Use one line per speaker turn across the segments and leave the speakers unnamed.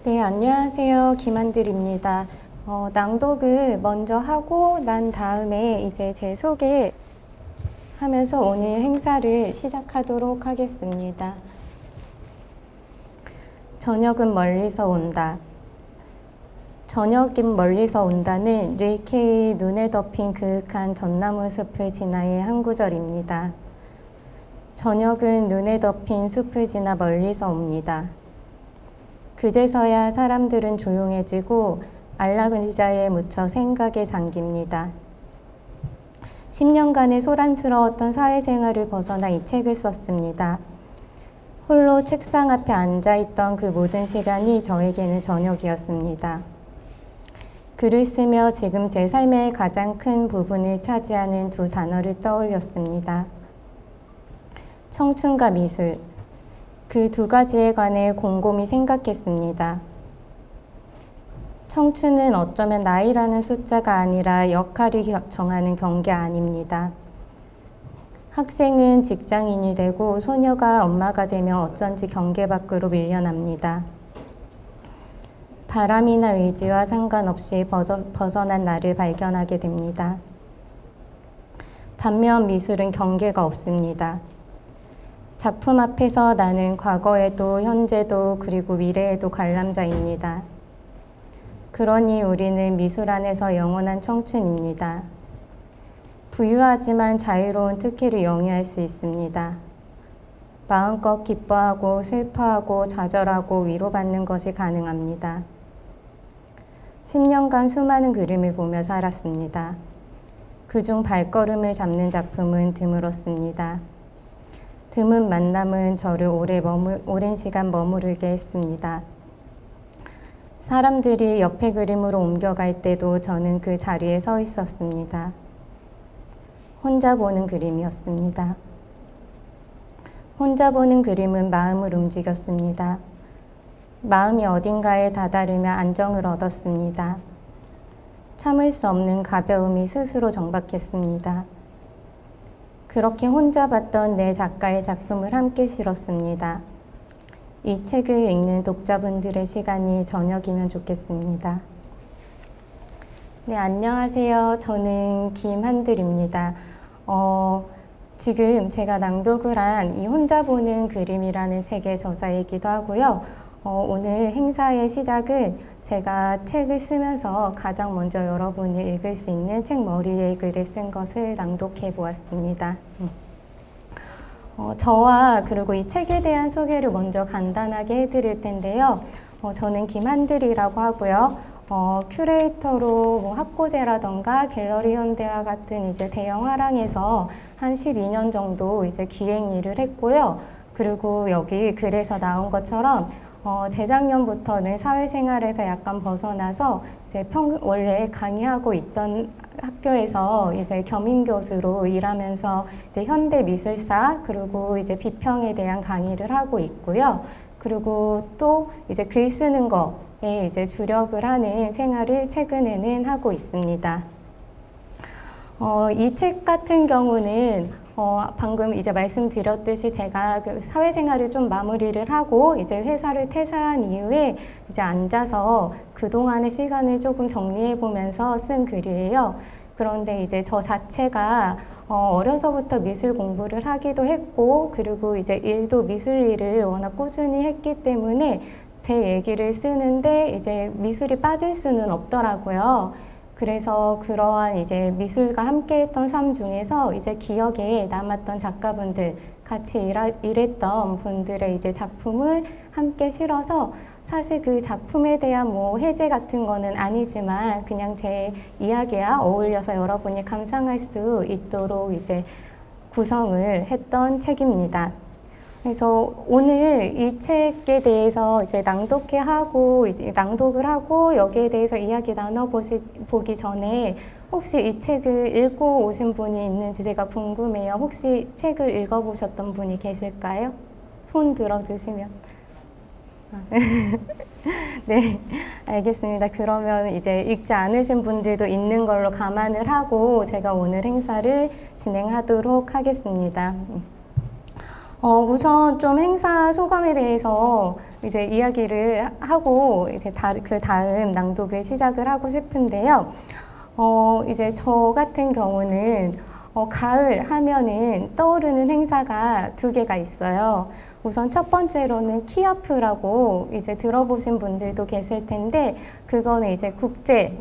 네, 안녕하세요. 김한들입니다. 낭독을 먼저 하고 난 다음에 이제 제 소개 하면서 오늘 행사를 시작하도록 하겠습니다. 저녁은 멀리서 온다. 저녁은 멀리서 온다는 릴케의 눈에 덮인 그윽한 전나무 숲을 지나의 한 구절입니다. 저녁은 눈에 덮인 숲을 지나 멀리서 옵니다. 그제서야 사람들은 조용해지고 안락한 의자에 묻혀 생각에 잠깁니다. 10년간의 소란스러웠던 사회생활을 벗어나 이 책을 썼습니다. 홀로 책상 앞에 앉아있던 그 모든 시간이 저에게는 저녁이었습니다. 글을 쓰며 지금 제 삶의 가장 큰 부분을 차지하는 두 단어를 떠올렸습니다. 청춘과 미술. 그 두 가지에 관해 곰곰이 생각했습니다. 청춘은 어쩌면 나이라는 숫자가 아니라 역할을 정하는 경계 아닙니다. 학생은 직장인이 되고 소녀가 엄마가 되면 어쩐지 경계 밖으로 밀려납니다. 바람이나 의지와 상관없이 벗어난 나를 발견하게 됩니다. 반면 미술은 경계가 없습니다. 작품 앞에서 나는 과거에도 현재도 그리고 미래에도 관람자입니다. 그러니 우리는 미술 안에서 영원한 청춘입니다. 부유하지만 자유로운 특혜를 영위할 수 있습니다. 마음껏 기뻐하고 슬퍼하고 좌절하고 위로받는 것이 가능합니다. 10년간 수많은 그림을 보며 살았습니다. 그중 발걸음을 잡는 작품은 드물었습니다. 드문 만남은 저를 오랜 시간 머무르게 했습니다. 사람들이 옆에 그림으로 옮겨갈 때도 저는 그 자리에 서 있었습니다. 혼자 보는 그림이었습니다. 혼자 보는 그림은 마음을 움직였습니다. 마음이 어딘가에 다다르며 안정을 얻었습니다. 참을 수 없는 가벼움이 스스로 정박했습니다. 그렇게 혼자 봤던 내 작가의 작품을 함께 실었습니다. 이 책을 읽는 독자분들의 시간이 저녁이면 좋겠습니다. 네, 안녕하세요. 저는 김한들입니다. 지금 제가 낭독을 한 이 혼자 보는 그림이라는 책의 저자이기도 하고요. 오늘 행사의 시작은 제가 책을 쓰면서 가장 먼저 여러분이 읽을 수 있는 책 머리에 글을 쓴 것을 낭독해 보았습니다. 저와 그리고 이 책에 대한 소개를 먼저 간단하게 해드릴 텐데요. 저는 김한들이라고 하고요. 큐레이터로 학고제라던가 갤러리 현대와 같은 이제 대형 화랑에서 한 12년 정도 이제 기획 일을 했고요. 그리고 여기 글에서 나온 것처럼 재작년부터는 사회생활에서 약간 벗어나서 이제 원래 강의하고 있던 학교에서 이제 겸임교수로 일하면서 이제 현대미술사 그리고 이제 비평에 대한 강의를 하고 있고요. 그리고 또 이제 글 쓰는 거에 이제 주력을 하는 생활을 최근에는 하고 있습니다. 이 책 같은 경우는 방금 이제 말씀드렸듯이 제가 그 사회생활을 좀 마무리를 하고 이제 회사를 퇴사한 이후에 이제 앉아서 그동안의 시간을 조금 정리해 보면서 쓴 글이에요. 그런데 이제 저 자체가 어려서부터 미술 공부를 하기도 했고 그리고 이제 일도 미술 일을 워낙 꾸준히 했기 때문에 제 얘기를 쓰는데 이제 미술이 빠질 수는 없더라고요. 그래서 그러한 이제 미술과 함께했던 삶 중에서 이제 기억에 남았던 작가분들, 같이 일했던 분들의 이제 작품을 함께 실어서 사실 그 작품에 대한 뭐 해제 같은 거는 아니지만 그냥 제 이야기와 어울려서 여러분이 감상할 수 있도록 이제 구성을 했던 책입니다. 그래서 오늘 이 책에 대해서 이제 낭독을 하고 여기에 대해서 이야기 나눠보기 전에 혹시 이 책을 읽고 오신 분이 있는지 제가 궁금해요. 혹시 책을 읽어보셨던 분이 계실까요? 손 들어주시면. 네, 알겠습니다. 그러면 이제 읽지 않으신 분들도 있는 걸로 감안을 하고 제가 오늘 행사를 진행하도록 하겠습니다. 우선 좀 행사 소감에 대해서 이제 이야기를 하고 이제 그 다음 낭독을 시작을 하고 싶은데요. 이제 저 같은 경우는 가을 하면은 떠오르는 행사가 두 개가 있어요. 우선 첫 번째로는 키아프라고 이제 들어보신 분들도 계실 텐데, 그거는 이제 국제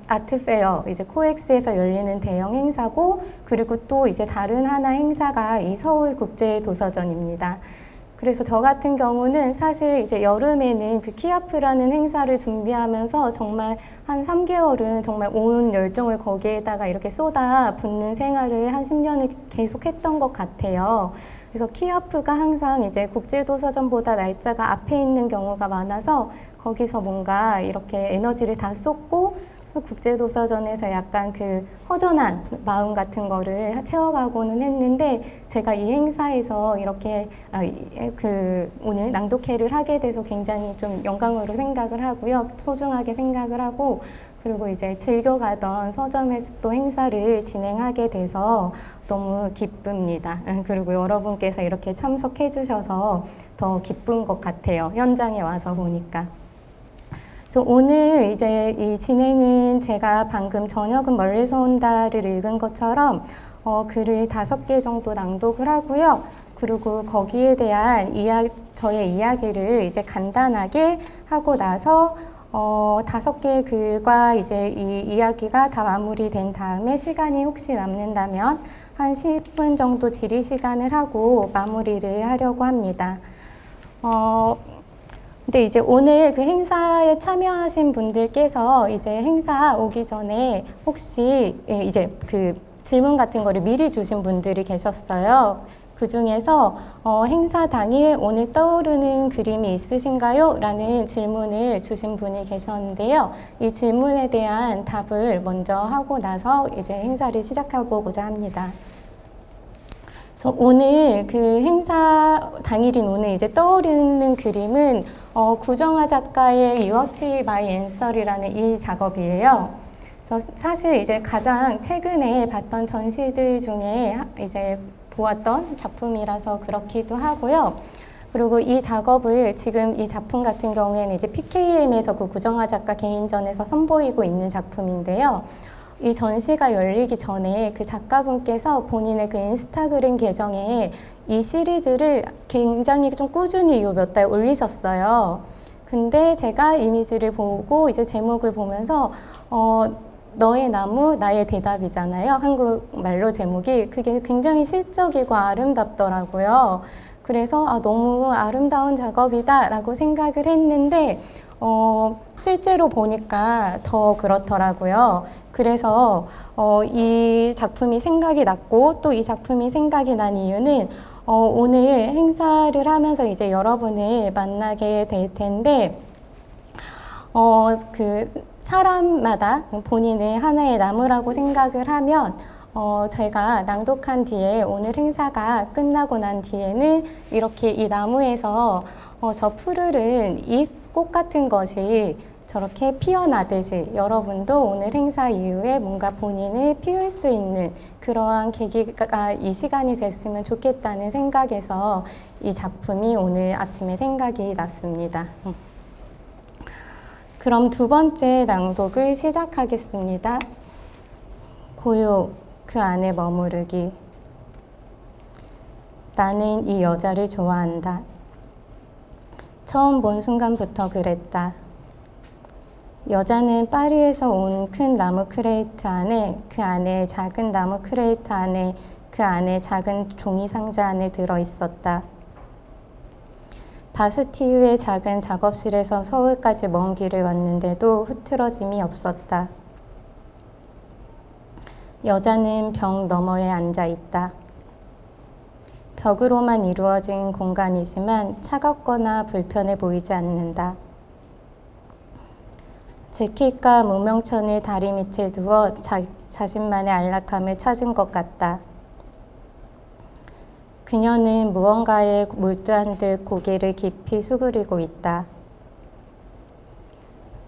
아트페어, 이제 코엑스에서 열리는 대형 행사고, 그리고 또 이제 다른 하나 행사가 이 서울 국제도서전입니다. 그래서 저 같은 경우는 사실 이제 여름에는 그 키아프라는 행사를 준비하면서 정말 한 3개월은 정말 온 열정을 거기에다가 이렇게 쏟아 붓는 생활을 한 10년을 계속 했던 것 같아요. 그래서 키아프가 항상 이제 국제도서전보다 날짜가 앞에 있는 경우가 많아서 거기서 뭔가 이렇게 에너지를 다 쏟고 국제도서전에서 약간 그 허전한 마음 같은 거를 채워가고는 했는데, 제가 이 행사에서 이렇게 오늘 낭독회를 하게 돼서 굉장히 좀 영광으로 생각을 하고요. 소중하게 생각을 하고, 그리고 이제 즐겨가던 서점에서 또 행사를 진행하게 돼서 너무 기쁩니다. 그리고 여러분께서 이렇게 참석해 주셔서 더 기쁜 것 같아요. 현장에 와서 보니까. 그래서 오늘 이제 이 진행은 제가 방금 저녁은 멀리서 온다를 읽은 것처럼 글을 5개 정도 낭독을 하고요. 그리고 거기에 대한 저의 이야기를 이제 간단하게 하고 나서 5개의 글과 이제 이 이야기가 다 마무리된 다음에 시간이 혹시 남는다면 한 10분 정도 질의 시간을 하고 마무리를 하려고 합니다. 근데 이제 오늘 그 행사에 참여하신 분들께서 이제 행사 오기 전에 혹시 이제 그 질문 같은 거를 미리 주신 분들이 계셨어요. 그 중에서 행사 당일 오늘 떠오르는 그림이 있으신가요? 라는 질문을 주신 분이 계셨는데요. 이 질문에 대한 답을 먼저 하고 나서 이제 행사를 시작해보고자 합니다. 그래서 오늘 그 행사 당일인 오늘 이제 떠오르는 그림은 구정아 작가의 Your Tree My Answer이라는 이 작업이에요. 그래서 사실 이제 가장 최근에 봤던 전시들 중에 이제 보았던 작품이라서 그렇기도 하고요. 그리고 이 작업을 지금 이 작품 같은 경우에는 이제 PKM에서 그 구정아 작가 개인전에서 선보이고 있는 작품인데요. 이 전시가 열리기 전에 그 작가분께서 본인의 그 인스타그램 계정에 이 시리즈를 굉장히 좀 꾸준히 요 몇 달 올리셨어요. 근데 제가 이미지를 보고 이제 제목을 보면서 너의 나무 나의 대답이잖아요. 한국말로 제목이 그게 굉장히 시적이고 아름답더라고요. 그래서 너무 아름다운 작업이다 라고 생각을 했는데 실제로 보니까 더 그렇더라고요. 그래서 이 작품이 생각이 났고 또 이 작품이 생각이 난 이유는 오늘 행사를 하면서 이제 여러분을 만나게 될 텐데 그 사람마다 본인을 하나의 나무라고 생각을 하면 제가 낭독한 뒤에 오늘 행사가 끝나고 난 뒤에는 이렇게 이 나무에서 저 푸르른 잎, 꽃 같은 것이 저렇게 피어나듯이 여러분도 오늘 행사 이후에 뭔가 본인을 피울 수 있는 그러한 계기가 이 시간이 됐으면 좋겠다는 생각에서 이 작품이 오늘 아침에 생각이 났습니다. 그럼 두 번째 낭독을 시작하겠습니다. 고요, 그 안에 머무르기. 나는 이 여자를 좋아한다. 처음 본 순간부터 그랬다. 여자는 파리에서 온 큰 나무 크레이트 안에, 그 안에 작은 나무 크레이트 안에, 그 안에 작은 종이 상자 안에 들어 있었다. 바스티유의 작은 작업실에서 서울까지 먼 길을 왔는데도 흐트러짐이 없었다. 여자는 벽 너머에 앉아 있다. 벽으로만 이루어진 공간이지만 차갑거나 불편해 보이지 않는다. 재킷과 무명천을 다리 밑에 두어 자신만의 안락함을 찾은 것 같다. 그녀는 무언가에 몰두한 듯 고개를 깊이 수그리고 있다.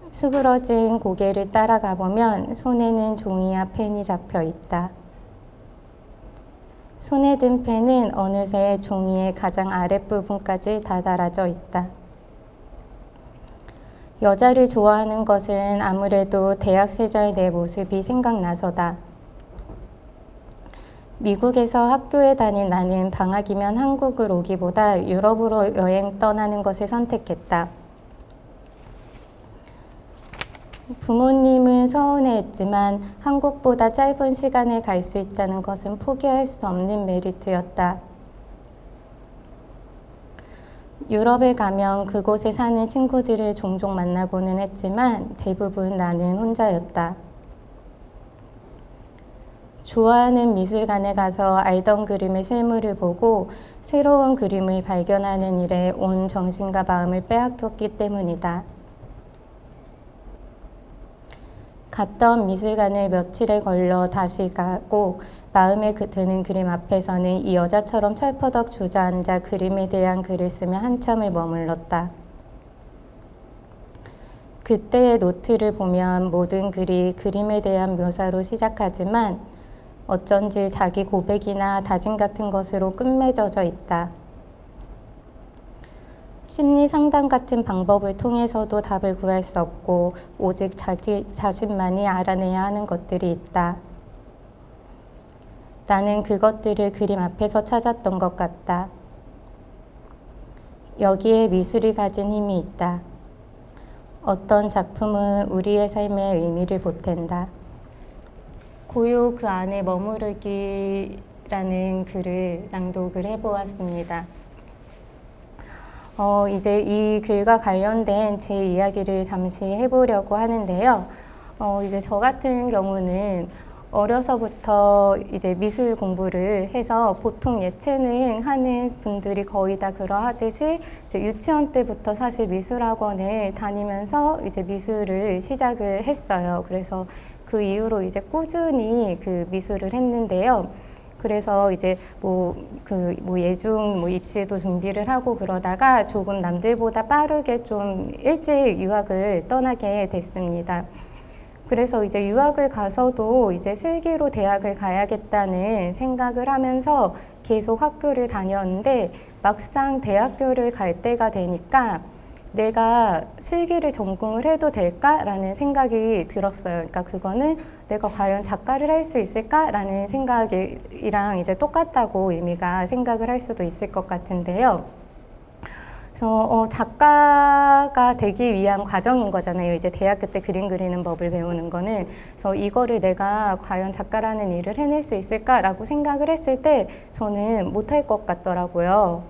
수그러진 고개를 따라가 보면 손에는 종이와 펜이 잡혀 있다. 손에 든 펜은 어느새 종이의 가장 아랫부분까지 다다라져 있다. 여자를 좋아하는 것은 아무래도 대학 시절 내 모습이 생각나서다. 미국에서 학교에 다닌 나는 방학이면 한국을 오기보다 유럽으로 여행 떠나는 것을 선택했다. 부모님은 서운해했지만 한국보다 짧은 시간에 갈 수 있다는 것은 포기할 수 없는 메리트였다. 유럽에 가면 그곳에 사는 친구들을 종종 만나고는 했지만 대부분 나는 혼자였다. 좋아하는 미술관에 가서 알던 그림의 실물을 보고 새로운 그림을 발견하는 일에 온 정신과 마음을 빼앗겼기 때문이다. 갔던 미술관을 며칠에 걸러 다시 가고 마음에 드는 그림 앞에서는 이 여자처럼 철퍼덕 주저앉아 그림에 대한 글을 쓰며 한참을 머물렀다. 그때의 노트를 보면 모든 글이 그림에 대한 묘사로 시작하지만 어쩐지 자기 고백이나 다짐 같은 것으로 끝맺어져 있다. 심리 상담 같은 방법을 통해서도 답을 구할 수 없고 오직 자기 자신만이 알아내야 하는 것들이 있다. 나는 그것들을 그림 앞에서 찾았던 것 같다. 여기에 미술이 가진 힘이 있다. 어떤 작품은 우리의 삶에 의미를 보탠다. 고요 그 안에 머무르기라는 글을 낭독을 해보았습니다. 이제 이 글과 관련된 제 이야기를 잠시 해보려고 하는데요. 이제 저 같은 경우는 어려서부터 이제 미술 공부를 해서 보통 예체능 하는 분들이 거의 다 그러하듯이 이제 유치원 때부터 사실 미술학원을 다니면서 이제 미술을 시작을 했어요. 그래서 그 이후로 이제 꾸준히 그 미술을 했는데요. 그래서 이제 예중 입시에도 준비를 하고 그러다가 조금 남들보다 빠르게 좀 일찍 유학을 떠나게 됐습니다. 그래서 이제 유학을 가서도 이제 실기로 대학을 가야겠다는 생각을 하면서 계속 학교를 다녔는데 막상 대학교를 갈 때가 되니까 내가 실기를 전공을 해도 될까라는 생각이 들었어요. 그러니까 그거는 내가 과연 작가를 할 수 있을까라는 생각이랑 이제 똑같다고 의미가 생각을 할 수도 있을 것 같은데요. 그래서 작가가 되기 위한 과정인 거잖아요. 이제 대학교 때 그림 그리는 법을 배우는 거는. 그래서 이거를 내가 과연 작가라는 일을 해낼 수 있을까라고 생각을 했을 때 저는 못할 것 같더라고요.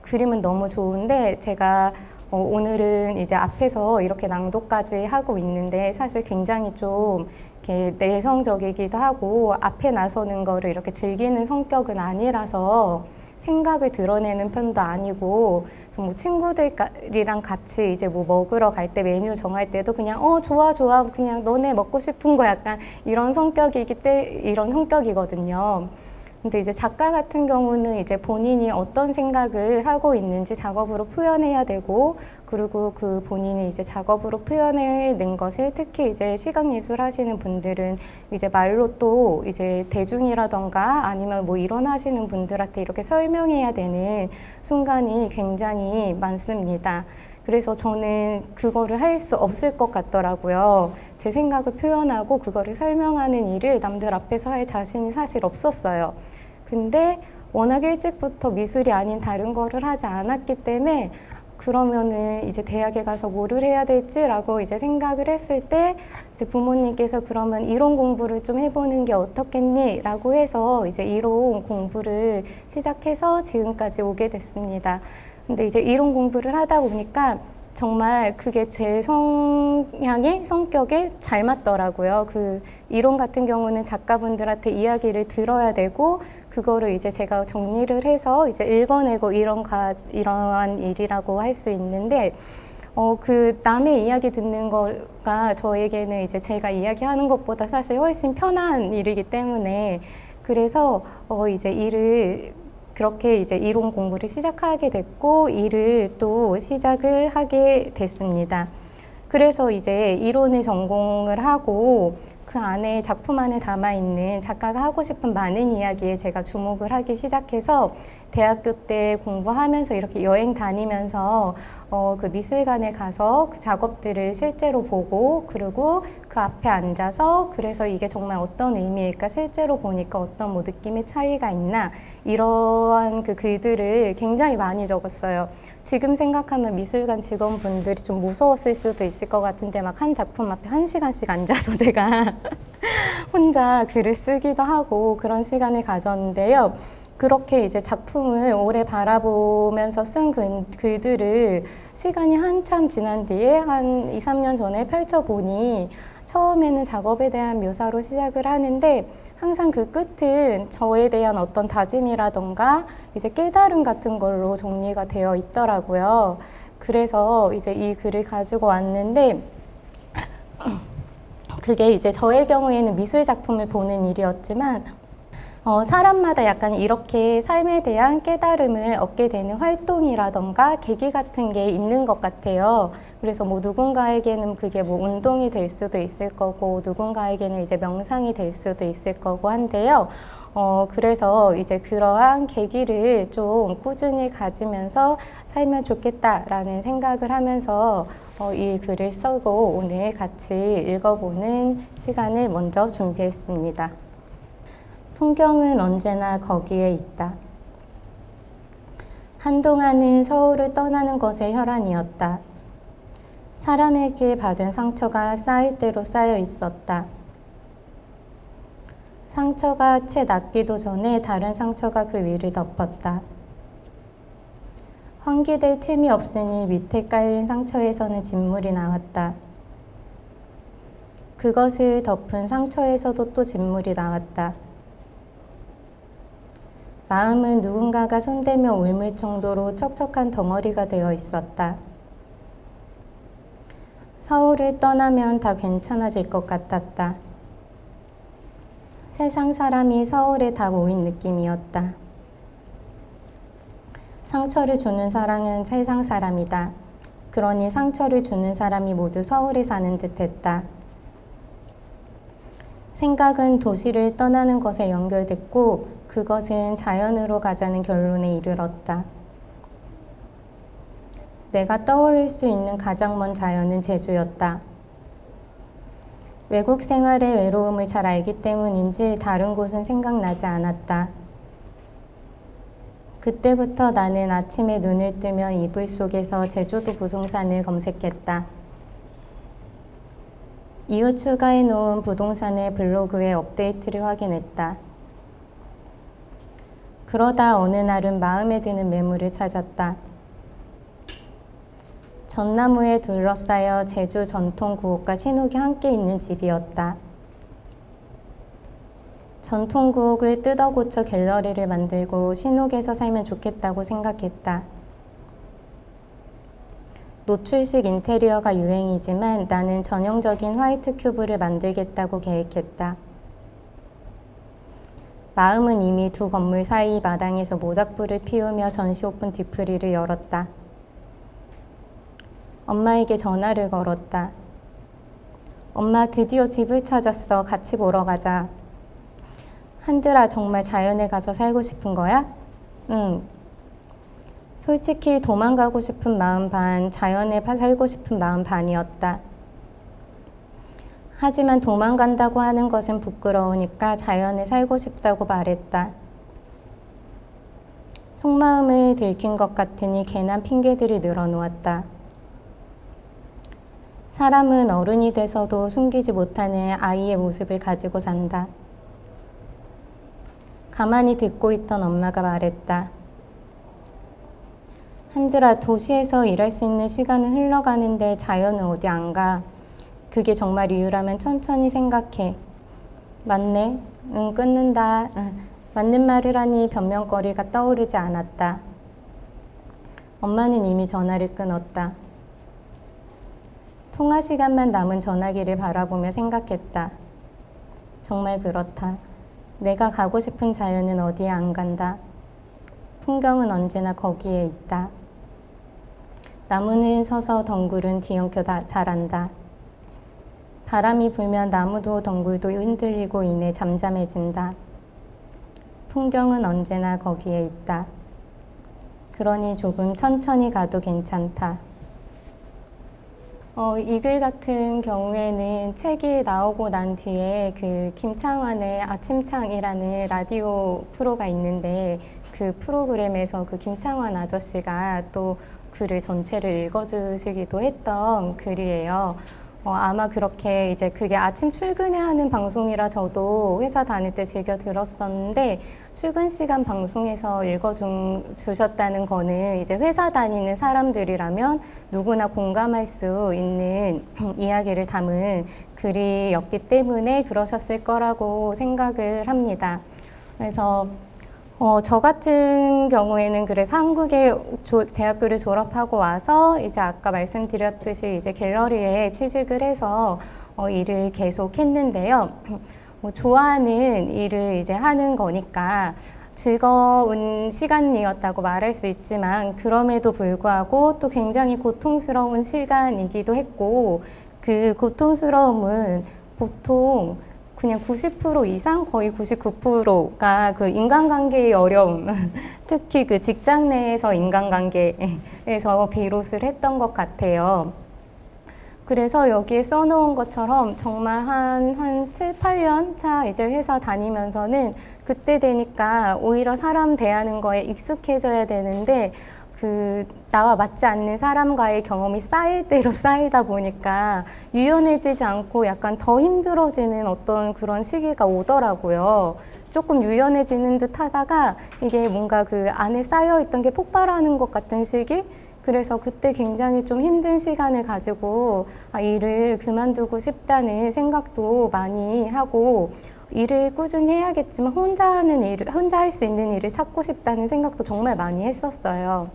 그림은 너무 좋은데 제가 오늘은 이제 앞에서 이렇게 낭독까지 하고 있는데 사실 굉장히 좀 이렇게 내성적이기도 하고 앞에 나서는 거를 이렇게 즐기는 성격은 아니라서 생각을 드러내는 편도 아니고 그래서 뭐 친구들이랑 같이 이제 뭐 먹으러 갈 때 메뉴 정할 때도 그냥 좋아 그냥 너네 먹고 싶은 거 약간 이런 성격이거든요. 근데 이제 작가 같은 경우는 이제 본인이 어떤 생각을 하고 있는지 작업으로 표현해야 되고 그리고 그 본인이 이제 작업으로 표현해낸 것을 특히 이제 시각예술 하시는 분들은 이제 말로 또 이제 대중이라던가 아니면 뭐 이론 하시는 분들한테 이렇게 설명해야 되는 순간이 굉장히 많습니다. 그래서 저는 그거를 할 수 없을 것 같더라고요. 제 생각을 표현하고 그거를 설명하는 일을 남들 앞에서 할 자신이 사실 없었어요. 근데 워낙 일찍부터 미술이 아닌 다른 거를 하지 않았기 때문에 그러면은 이제 대학에 가서 뭐를 해야 될지라고 이제 생각을 했을 때 이제 부모님께서 그러면 이론 공부를 좀 해보는 게 어떻겠니? 라고 해서 이제 이론 공부를 시작해서 지금까지 오게 됐습니다. 근데 이제 이론 공부를 하다 보니까 정말 그게 제 성격에 잘 맞더라고요. 그 이론 같은 경우는 작가분들한테 이야기를 들어야 되고 그거를 이제 제가 정리를 해서 이제 읽어내고 이러한 일이라고 할 수 있는데 그 남의 이야기 듣는 거가 저에게는 이제 제가 이야기하는 것보다 사실 훨씬 편한 일이기 때문에 그래서 이제 그렇게 이제 이론 공부를 시작하게 됐고 일을 또 시작을 하게 됐습니다. 그래서 이제 이론을 전공을 하고 그 안에 작품 안에 담아있는 작가가 하고 싶은 많은 이야기에 제가 주목을 하기 시작해서 대학교 때 공부하면서 이렇게 여행 다니면서 그 미술관에 가서 그 작업들을 실제로 보고 그리고 그 앞에 앉아서 그래서 이게 정말 어떤 의미일까 실제로 보니까 어떤 뭐 느낌의 차이가 있나 이러한 그 글들을 굉장히 많이 적었어요. 지금 생각하면 미술관 직원분들이 좀 무서웠을 수도 있을 것 같은데 막 한 작품 앞에 1시간씩 앉아서 제가 혼자 글을 쓰기도 하고 그런 시간을 가졌는데요. 그렇게 이제 작품을 오래 바라보면서 쓴 글들을 시간이 한참 지난 뒤에 한 2, 3년 전에 펼쳐보니 처음에는 작업에 대한 묘사로 시작을 하는데 항상 그 끝은 저에 대한 어떤 다짐이라던가 이제 깨달음 같은 걸로 정리가 되어 있더라고요. 그래서 이제 이 글을 가지고 왔는데 그게 이제 저의 경우에는 미술 작품을 보는 일이었지만 사람마다 약간 이렇게 삶에 대한 깨달음을 얻게 되는 활동이라던가 계기 같은 게 있는 것 같아요. 그래서 뭐 누군가에게는 그게 뭐 운동이 될 수도 있을 거고 누군가에게는 이제 명상이 될 수도 있을 거고 한데요. 그래서 이제 그러한 계기를 좀 꾸준히 가지면서 살면 좋겠다라는 생각을 하면서 이 글을 쓰고 오늘 같이 읽어보는 시간을 먼저 준비했습니다. 풍경은 언제나 거기에 있다. 한동안은 서울을 떠나는 것에 혈안이었다. 사람에게 받은 상처가 쌓일 대로 쌓여 있었다. 상처가 채 낫기도 전에 다른 상처가 그 위를 덮었다. 환기될 틈이 없으니 밑에 깔린 상처에서는 진물이 나왔다. 그것을 덮은 상처에서도 또 진물이 나왔다. 마음은 누군가가 손대며 울물 정도로 척척한 덩어리가 되어 있었다. 서울을 떠나면 다 괜찮아질 것 같았다. 세상 사람이 서울에 다 모인 느낌이었다. 상처를 주는 사람은 세상 사람이다. 그러니 상처를 주는 사람이 모두 서울에 사는 듯했다. 생각은 도시를 떠나는 것에 연결됐고 그것은 자연으로 가자는 결론에 이르렀다. 내가 떠올릴 수 있는 가장 먼 자연은 제주였다. 외국 생활의 외로움을 잘 알기 때문인지 다른 곳은 생각나지 않았다. 그때부터 나는 아침에 눈을 뜨면 이불 속에서 제주도 부동산을 검색했다. 이후 추가해 놓은 부동산의 블로그의 업데이트를 확인했다. 그러다 어느 날은 마음에 드는 매물을 찾았다. 전나무에 둘러싸여 제주 전통 구옥과 신옥이 함께 있는 집이었다. 전통 구옥을 뜯어 고쳐 갤러리를 만들고 신옥에서 살면 좋겠다고 생각했다. 노출식 인테리어가 유행이지만 나는 전형적인 화이트 큐브를 만들겠다고 계획했다. 마음은 이미 두 건물 사이 마당에서 모닥불을 피우며 전시 오픈 뒤풀이를 열었다. 엄마에게 전화를 걸었다. 엄마 드디어 집을 찾았어. 같이 보러 가자. 한들아 정말 자연에 가서 살고 싶은 거야? 응. 솔직히 도망가고 싶은 마음 반, 자연에 살고 싶은 마음 반이었다. 하지만 도망간다고 하는 것은 부끄러우니까 자연에 살고 싶다고 말했다. 속마음을 들킨 것 같으니 괜한 핑계들이 늘어놓았다. 사람은 어른이 돼서도 숨기지 못하는 아이의 모습을 가지고 산다. 가만히 듣고 있던 엄마가 말했다. 한들아, 도시에서 일할 수 있는 시간은 흘러가는데 자연은 어디 안 가. 그게 정말 이유라면 천천히 생각해. 맞네. 응, 끊는다. 맞는 말을 하니 변명거리가 떠오르지 않았다. 엄마는 이미 전화를 끊었다. 통화 시간만 남은 전화기를 바라보며 생각했다. 정말 그렇다. 내가 가고 싶은 자연은 어디에 안 간다. 풍경은 언제나 거기에 있다. 나무는 서서 덩굴은 뒤엉켜 자란다. 바람이 불면 나무도 덩굴도 흔들리고 이내 잠잠해진다. 풍경은 언제나 거기에 있다. 그러니 조금 천천히 가도 괜찮다. 이 글 같은 경우에는 책이 나오고 난 뒤에 그 김창완의 아침창이라는 라디오 프로가 있는데 그 프로그램에서 그 김창완 아저씨가 또 글을 전체를 읽어주시기도 했던 글이에요. 아마 그렇게 이제 그게 아침 출근에 하는 방송이라 저도 회사 다닐 때 즐겨 들었었는데 출근 시간 방송에서 읽어주셨다는 거는 이제 회사 다니는 사람들이라면 누구나 공감할 수 있는 이야기를 담은 글이었기 때문에 그러셨을 거라고 생각을 합니다. 그래서 저 같은 경우에는 그래서 한국의 대학교를 졸업하고 와서 이제 아까 말씀드렸듯이 이제 갤러리에 취직을 해서 일을 계속 했는데요. 좋아하는 일을 이제 하는 거니까 즐거운 시간이었다고 말할 수 있지만 그럼에도 불구하고 또 굉장히 고통스러운 시간이기도 했고 그 고통스러움은 보통 그냥 90% 이상 거의 99%가 그 인간관계의 어려움 특히 그 직장 내에서 인간관계에서 비롯을 했던 것 같아요. 그래서 여기에 써놓은 것처럼 정말 한 7, 8년 차 이제 회사 다니면서는 그때 되니까 오히려 사람 대하는 거에 익숙해져야 되는데 나와 맞지 않는 사람과의 경험이 쌓일 대로 쌓이다 보니까 유연해지지 않고 약간 더 힘들어지는 어떤 그런 시기가 오더라고요. 조금 유연해지는 듯 하다가 이게 뭔가 그 안에 쌓여있던 게 폭발하는 것 같은 시기? 그래서 그때 굉장히 좀 힘든 시간을 가지고 일을 그만두고 싶다는 생각도 많이 하고 일을 꾸준히 해야겠지만 혼자 할 수 있는 일을 찾고 싶다는 생각도 정말 많이 했었어요.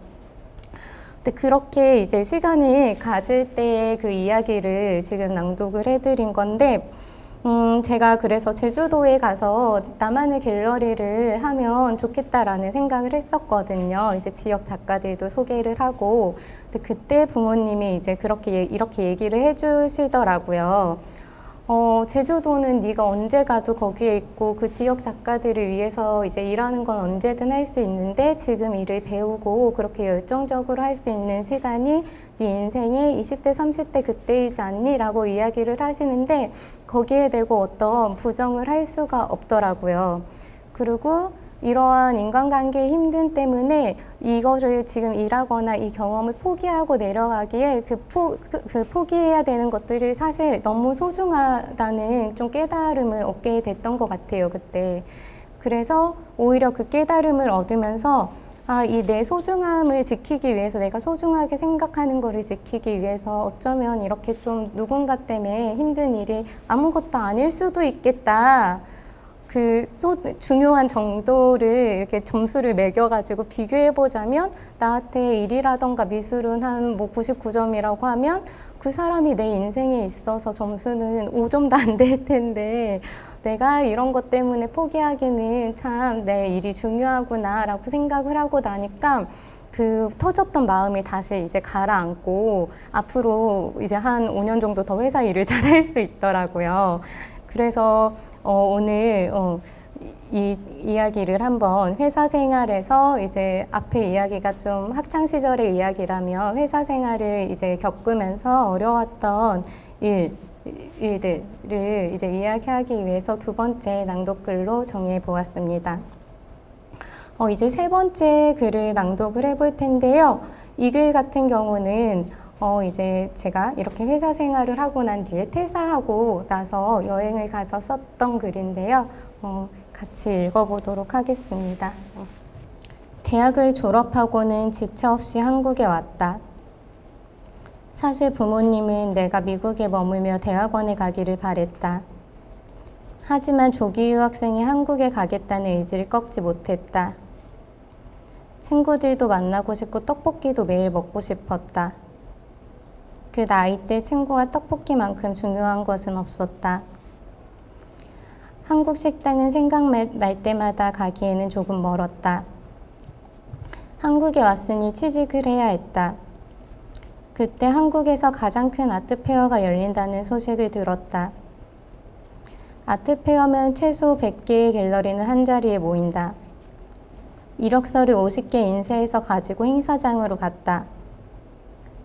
근데 그렇게 이제 시간을 가질 때의 그 이야기를 지금 낭독을 해드린 건데, 제가 그래서 제주도에 가서 나만의 갤러리를 하면 좋겠다라는 생각을 했었거든요. 이제 지역 작가들도 소개를 하고, 근데 그때 부모님이 이제 이렇게 얘기를 해주시더라고요. 제주도는 네가 언제 가도 거기에 있고 그 지역 작가들을 위해서 이제 일하는 건 언제든 할 수 있는데 지금 일을 배우고 그렇게 열정적으로 할 수 있는 시간이 네 인생의 20대, 30대 그때이지 않니? 라고 이야기를 하시는데 거기에 대고 어떤 부정을 할 수가 없더라고요. 그리고 이러한 인간관계의 힘듦 때문에 이거를 지금 일하거나 이 경험을 포기하고 내려가기에 포기해야 되는 것들이 사실 너무 소중하다는 좀 깨달음을 얻게 됐던 것 같아요, 그때. 그래서 오히려 그 깨달음을 얻으면서 이 내 소중함을 지키기 위해서 내가 소중하게 생각하는 거를 지키기 위해서 어쩌면 이렇게 좀 누군가 때문에 힘든 일이 아무것도 아닐 수도 있겠다. 중요한 정도를 이렇게 점수를 매겨가지고 비교해보자면 나한테 일이라던가 미술은 한 99점이라고 하면 그 사람이 내 인생에 있어서 점수는 5점도 안 될 텐데 내가 이런 것 때문에 포기하기는 참 내 일이 중요하구나 라고 생각을 하고 나니까 터졌던 마음이 다시 이제 가라앉고 앞으로 이제 한 5년 정도 더 회사 일을 잘 할 수 있더라고요. 그래서 오늘 이 이야기를 한번 회사 생활에서 이제 앞에 이야기가 좀 학창 시절의 이야기라면 회사 생활을 이제 겪으면서 어려웠던 일들을 이제 이야기하기 위해서 두 번째 낭독글로 정해 보았습니다. 이제 세 번째 글을 낭독을 해볼 텐데요. 이 글 같은 경우는 이제 제가 이렇게 회사 생활을 하고 난 뒤에 퇴사하고 나서 여행을 가서 썼던 글인데요. 같이 읽어보도록 하겠습니다. 대학을 졸업하고는 지체 없이 한국에 왔다. 사실 부모님은 내가 미국에 머물며 대학원에 가기를 바랬다. 하지만 조기 유학생이 한국에 가겠다는 의지를 꺾지 못했다. 친구들도 만나고 싶고 떡볶이도 매일 먹고 싶었다. 그 나이 때 친구와 떡볶이만큼 중요한 것은 없었다. 한국 식당은 생각날 때마다 가기에는 조금 멀었다. 한국에 왔으니 취직을 해야 했다. 그때 한국에서 가장 큰 아트페어가 열린다는 소식을 들었다. 아트페어면 최소 100개의 갤러리는 한자리에 모인다. 이력서를 50개 인쇄해서 가지고 행사장으로 갔다.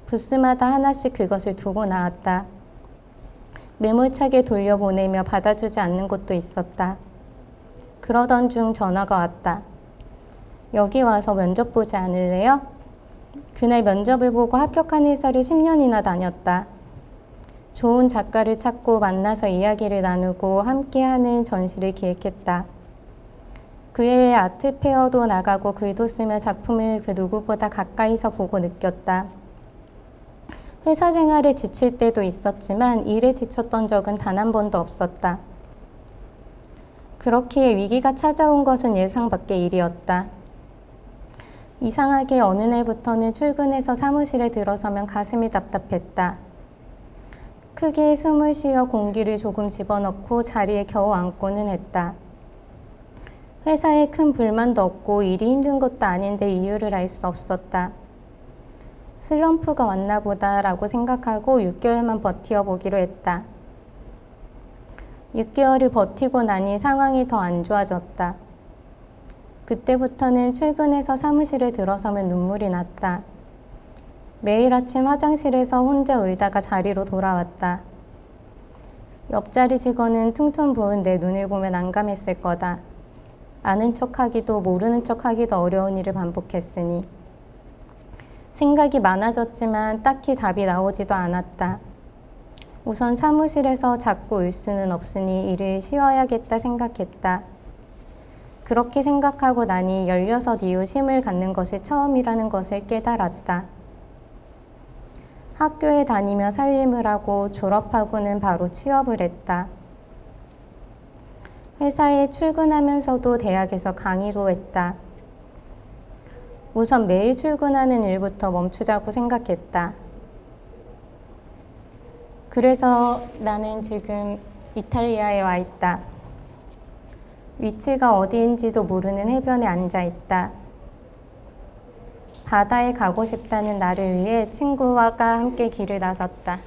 부스마다 하나씩 그것을 두고 나왔다. 매몰차게 돌려보내며 받아주지 않는 곳도 있었다. 그러던 중 전화가 왔다. 여기 와서 면접 보지 않을래요? 그날 면접을 보고 합격한 회사를 10년이나 다녔다. 좋은 작가를 찾고 만나서 이야기를 나누고 함께하는 전시를 기획했다. 그 해에 아트페어도 나가고 글도 쓰며 작품을 그 누구보다 가까이서 보고 느꼈다. 회사 생활에 지칠 때도 있었지만 일에 지쳤던 적은 단 한 번도 없었다. 그렇기에 위기가 찾아온 것은 예상 밖의 일이었다. 이상하게 어느 날부터는 출근해서 사무실에 들어서면 가슴이 답답했다. 크게 숨을 쉬어 공기를 조금 집어넣고 자리에 겨우 앉고는 했다. 회사에 큰 불만도 없고 일이 힘든 것도 아닌데 이유를 알 수 없었다. 슬럼프가 왔나 보다라고 생각하고 6개월만 버텨보기로 했다. 6개월을 버티고 나니 상황이 더 안 좋아졌다. 그때부터는 출근해서 사무실에 들어서면 눈물이 났다. 매일 아침 화장실에서 혼자 울다가 자리로 돌아왔다. 옆자리 직원은 퉁퉁 부은 내 눈을 보며 난감했을 거다. 아는 척하기도 모르는 척하기도 어려운 일을 반복했으니. 생각이 많아졌지만 딱히 답이 나오지도 않았다. 우선 사무실에서 자꾸 울 수는 없으니 일을 쉬어야겠다 생각했다. 그렇게 생각하고 나니 16 이후 쉼을 갖는 것이 처음이라는 것을 깨달았다. 학교에 다니며 살림을 하고 졸업하고는 바로 취업을 했다. 회사에 출근하면서도 대학에서 강의도 했다. 우선 매일 출근하는 일부터 멈추자고 생각했다. 그래서 나는 지금 이탈리아에 와 있다. 위치가 어디인지도 모르는 해변에 앉아 있다. 바다에 가고 싶다는 나를 위해 친구와 함께 길을 나섰다.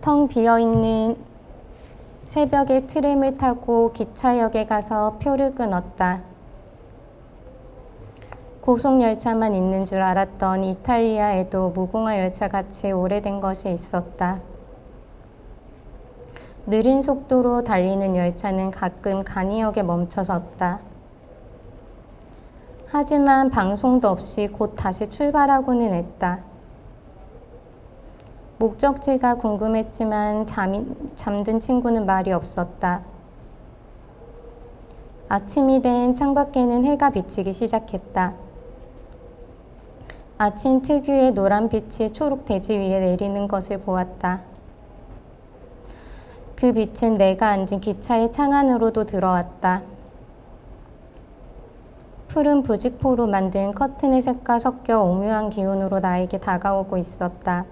텅 비어있는 새벽에 트램을 타고 기차역에 가서 표를 끊었다. 고속열차만 있는 줄 알았던 이탈리아에도 무궁화 열차같이 오래된 것이 있었다. 느린 속도로 달리는 열차는 가끔 간이역에 멈춰섰다. 하지만 방송도 없이 곧 다시 출발하고는 했다. 목적지가 궁금했지만 잠든 친구는 말이 없었다. 아침이 된 창밖에는 해가 비치기 시작했다. 아침 특유의 노란 빛이 초록 대지 위에 내리는 것을 보았다. 그 빛은 내가 앉은 기차의 창 안으로도 들어왔다. 푸른 부직포로 만든 커튼의 색과 섞여 오묘한 기운으로 나에게 다가오고 있었다.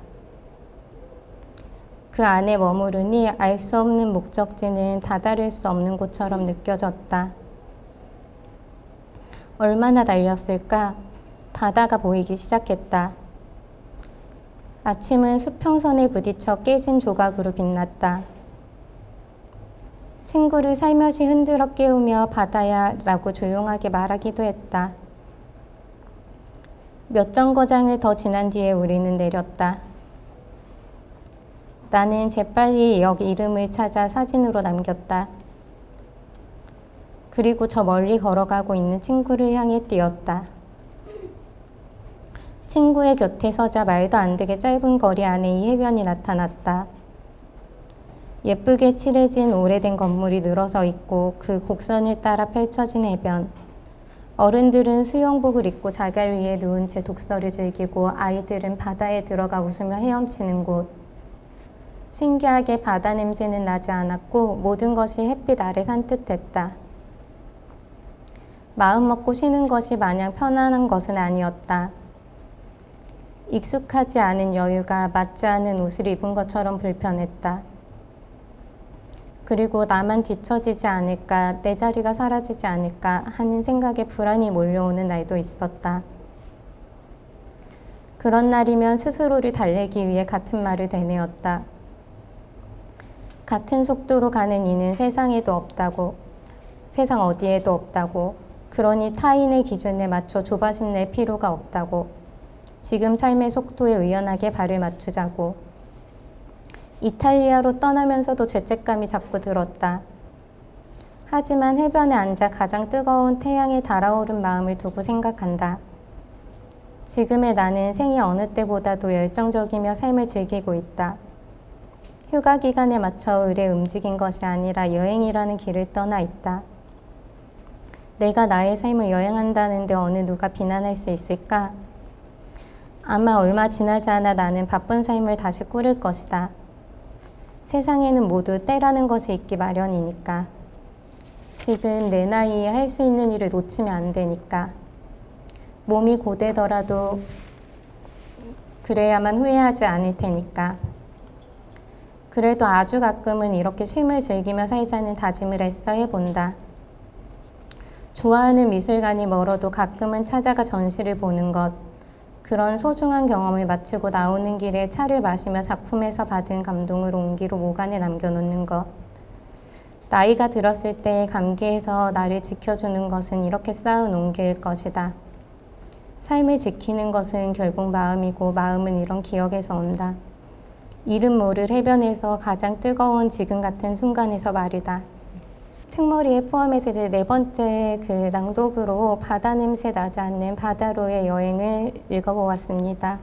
그 안에 머무르니 알 수 없는 목적지는 다다를 수 없는 곳처럼 느껴졌다. 얼마나 달렸을까? 바다가 보이기 시작했다. 아침은 수평선에 부딪혀 깨진 조각으로 빛났다. 친구를 살며시 흔들어 깨우며 바다야 라고 조용하게 말하기도 했다. 몇 정거장을 더 지난 뒤에 우리는 내렸다. 나는 재빨리 역 이름을 찾아 사진으로 남겼다. 그리고 저 멀리 걸어가고 있는 친구를 향해 뛰었다. 친구의 곁에 서자 말도 안 되게 짧은 거리 안에 이 해변이 나타났다. 예쁘게 칠해진 오래된 건물이 늘어서 있고 그 곡선을 따라 펼쳐진 해변. 어른들은 수영복을 입고 자갈 위에 누운 채 독서를 즐기고 아이들은 바다에 들어가 웃으며 헤엄치는 곳. 신기하게 바다 냄새는 나지 않았고 모든 것이 햇빛 아래 산뜻했다. 마음 먹고 쉬는 것이 마냥 편안한 것은 아니었다. 익숙하지 않은 여유가 맞지 않은 옷을 입은 것처럼 불편했다. 그리고 나만 뒤처지지 않을까, 내 자리가 사라지지 않을까 하는 생각에 불안이 몰려오는 날도 있었다. 그런 날이면 스스로를 달래기 위해 같은 말을 되뇌었다. 같은 속도로 가는 이는 세상에도 없다고, 세상 어디에도 없다고, 그러니 타인의 기준에 맞춰 조바심 낼 필요가 없다고, 지금 삶의 속도에 의연하게 발을 맞추자고. 이탈리아로 떠나면서도 죄책감이 자꾸 들었다. 하지만 해변에 앉아 가장 뜨거운 태양에 달아오른 마음을 두고 생각한다. 지금의 나는 생애 어느 때보다도 열정적이며 삶을 즐기고 있다. 휴가 기간에 맞춰 의뢰 움직인 것이 아니라 여행이라는 길을 떠나 있다. 내가 나의 삶을 여행한다는데 어느 누가 비난할 수 있을까? 아마 얼마 지나지 않아 나는 바쁜 삶을 다시 꾸릴 것이다. 세상에는 모두 때라는 것이 있기 마련이니까. 지금 내 나이에 할 수 있는 일을 놓치면 안 되니까. 몸이 고되더라도 그래야만 후회하지 않을 테니까. 그래도 아주 가끔은 이렇게 쉼을 즐기며 살자는 다짐을 애써 해본다. 좋아하는 미술관이 멀어도 가끔은 찾아가 전시를 보는 것. 그런 소중한 경험을 마치고 나오는 길에 차를 마시며 작품에서 받은 감동을 온기로 모간에 남겨놓는 것. 나이가 들었을 때 감기에서 나를 지켜주는 것은 이렇게 쌓은 온기일 것이다. 삶을 지키는 것은 결국 마음이고 마음은 이런 기억에서 온다. 이름 모를 해변에서 가장 뜨거운 지금 같은 순간에서 말이다. 책머리에 포함해서 이제 4번째 그 낭독으로 바다 냄새 나지 않는 바다로의 여행을 읽어보았습니다.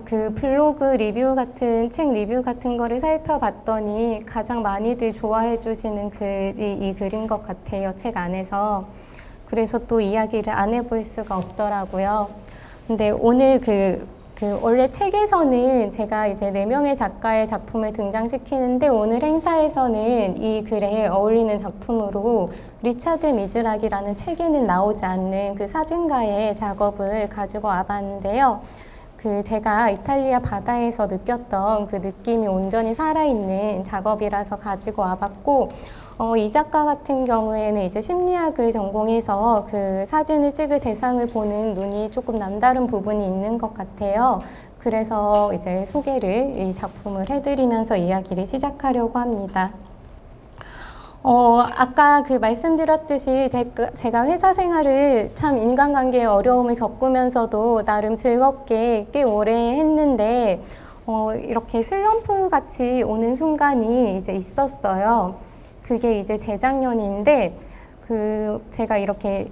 그 블로그 리뷰 같은 책 리뷰 같은 거를 살펴봤더니 가장 많이들 좋아해 주시는 글이 이 글인 것 같아요. 책 안에서. 그래서 또 이야기를 안 해볼 수가 없더라고요. 근데 오늘 원래 책에서는 제가 이제 4명의 작가의 작품을 등장시키는데 오늘 행사에서는 이 글에 어울리는 작품으로 리차드 미즈락이라는 책에는 나오지 않는 그 사진가의 작업을 가지고 와봤는데요. 제가 이탈리아 바다에서 느꼈던 그 느낌이 온전히 살아있는 작업이라서 가지고 와봤고, 이 작가 같은 경우에는 이제 심리학을 전공해서 그 사진을 찍을 대상을 보는 눈이 조금 남다른 부분이 있는 것 같아요. 그래서 이제 소개를 이 작품을 해드리면서 이야기를 시작하려고 합니다. 아까 말씀드렸듯이 제가 회사 생활을 참 인간관계에 어려움을 겪으면서도 나름 즐겁게 꽤 오래 했는데, 이렇게 슬럼프 같이 오는 순간이 이제 있었어요. 그게 이제 재작년인데, 제가 이렇게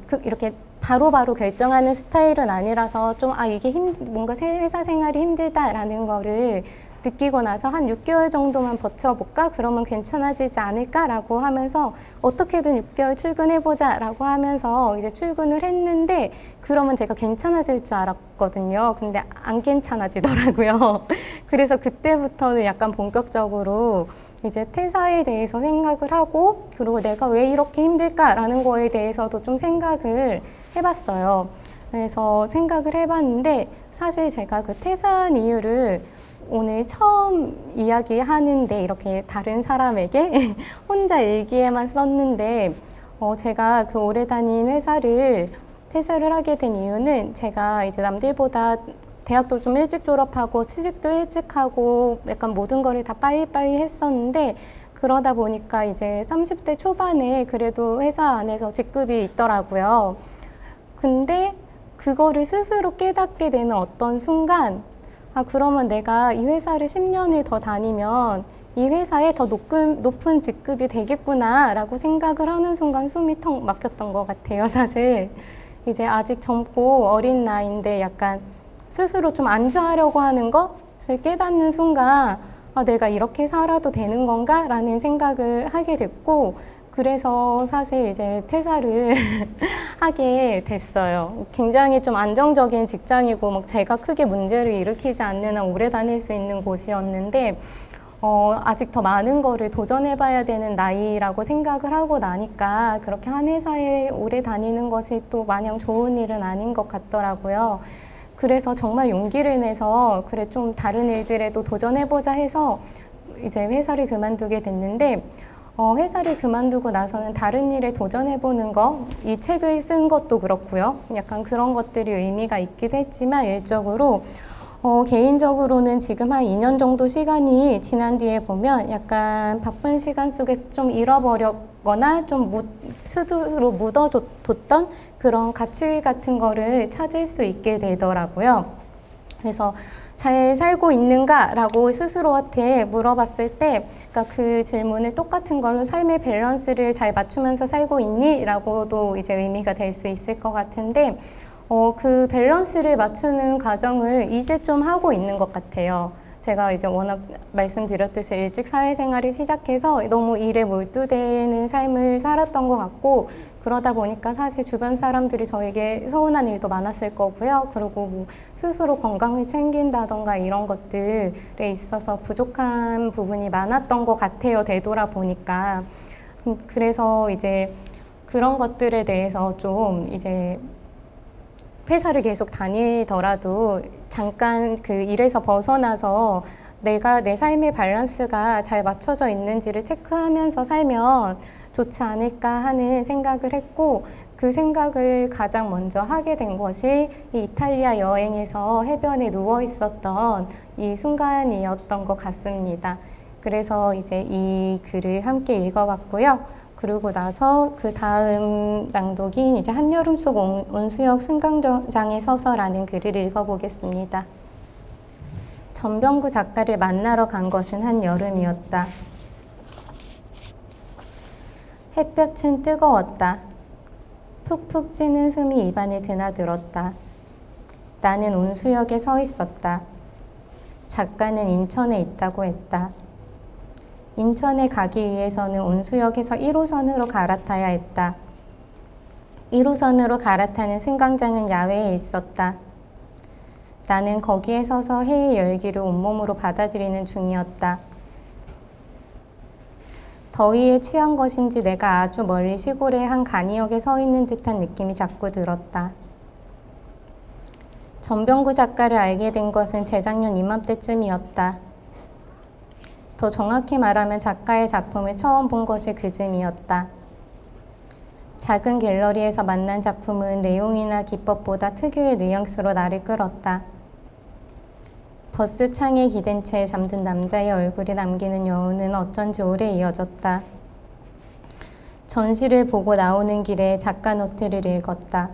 바로바로 결정하는 스타일은 아니라서 좀, 이게 뭔가 회사 생활이 힘들다라는 거를 느끼고 나서 한 6개월 정도만 버텨볼까? 그러면 괜찮아지지 않을까라고 하면서 어떻게든 6개월 출근해보자 라고 하면서 이제 출근을 했는데 그러면 제가 괜찮아질 줄 알았거든요. 근데 안 괜찮아지더라고요. 그래서 그때부터는 약간 본격적으로 이제 퇴사에 대해서 생각을 하고 그리고 내가 왜 이렇게 힘들까라는 거에 대해서도 좀 생각을 해봤어요. 그래서 생각을 해봤는데 사실 제가 그 퇴사한 이유를 오늘 처음 이야기하는데 이렇게 다른 사람에게 혼자 일기에만 썼는데 제가 그 오래 다닌 회사를 퇴사를 하게 된 이유는 제가 이제 남들보다 대학도 좀 일찍 졸업하고 취직도 일찍 하고 약간 모든 거를 다 빨리빨리 했었는데 그러다 보니까 이제 30대 초반에 그래도 회사 안에서 직급이 있더라고요. 근데 그거를 스스로 깨닫게 되는 어떤 순간 그러면 내가 이 회사를 10년을 더 다니면 이 회사에 더 높은 직급이 되겠구나 라고 생각을 하는 순간 숨이 턱 막혔던 것 같아요. 사실 이제 아직 젊고 어린 나이인데 약간 스스로 좀 안주하려고 하는 것을 깨닫는 순간 내가 이렇게 살아도 되는 건가? 라는 생각을 하게 됐고 그래서 사실 이제 퇴사를 하게 됐어요. 굉장히 좀 안정적인 직장이고 막 제가 크게 문제를 일으키지 않는 한 오래 다닐 수 있는 곳이었는데 아직 더 많은 거를 도전해봐야 되는 나이라고 생각을 하고 나니까 그렇게 한 회사에 오래 다니는 것이 또 마냥 좋은 일은 아닌 것 같더라고요. 그래서 정말 용기를 내서 그래 좀 다른 일들에도 도전해보자 해서 이제 회사를 그만두게 됐는데 회사를 그만두고 나서는 다른 일에 도전해보는 거, 이 책을 쓴 것도 그렇고요. 약간 그런 것들이 의미가 있기도 했지만 일적으로 개인적으로는 지금 한 2년 정도 시간이 지난 뒤에 보면 약간 바쁜 시간 속에서 좀 잃어버렸거나 좀 스스로 묻어뒀던 그런 가치 같은 거를 찾을 수 있게 되더라고요. 그래서 잘 살고 있는가라고 스스로한테 물어봤을 때, 그러니까 그 질문을 똑같은 걸로 삶의 밸런스를 잘 맞추면서 살고 있니? 라고도 이제 의미가 될 수 있을 것 같은데, 그 밸런스를 맞추는 과정을 이제 좀 하고 있는 것 같아요. 제가 이제 워낙 말씀드렸듯이 일찍 사회생활을 시작해서 너무 일에 몰두되는 삶을 살았던 것 같고, 그러다 보니까 사실 주변 사람들이 저에게 서운한 일도 많았을 거고요. 그리고 뭐 스스로 건강을 챙긴다던가 이런 것들에 있어서 부족한 부분이 많았던 것 같아요. 되돌아보니까. 그래서 이제 그런 것들에 대해서 좀 이제 회사를 계속 다니더라도 잠깐 그 일에서 벗어나서 내가 내 삶의 밸런스가 잘 맞춰져 있는지를 체크하면서 살면 좋지 않을까 하는 생각을 했고, 그 생각을 가장 먼저 하게 된 것이 이 이탈리아 여행에서 해변에 누워 있었던 이 순간이었던 것 같습니다. 그래서 이제 이 글을 함께 읽어봤고요. 그러고 나서 그 다음 낭독인 이제 한여름 속 온수역 승강장에 서서라는 글을 읽어보겠습니다. 전병구 작가를 만나러 간 것은 한여름이었다. 햇볕은 뜨거웠다. 푹푹 찌는 숨이 입안에 드나들었다. 나는 온수역에 서 있었다. 작가는 인천에 있다고 했다. 인천에 가기 위해서는 온수역에서 1호선으로 갈아타야 했다. 1호선으로 갈아타는 승강장은 야외에 있었다. 나는 거기에 서서 해의 열기를 온몸으로 받아들이는 중이었다. 더위에 취한 것인지 내가 아주 멀리 시골의 한 간이역에 서 있는 듯한 느낌이 자꾸 들었다. 전병구 작가를 알게 된 것은 재작년 이맘때쯤이었다. 더 정확히 말하면 작가의 작품을 처음 본 것이 그즈음이었다. 작은 갤러리에서 만난 작품은 내용이나 기법보다 특유의 뉘앙스로 나를 끌었다. 버스 창에 기댄 채 잠든 남자의 얼굴이 남기는 여운은 어쩐지 오래 이어졌다. 전시를 보고 나오는 길에 작가 노트를 읽었다.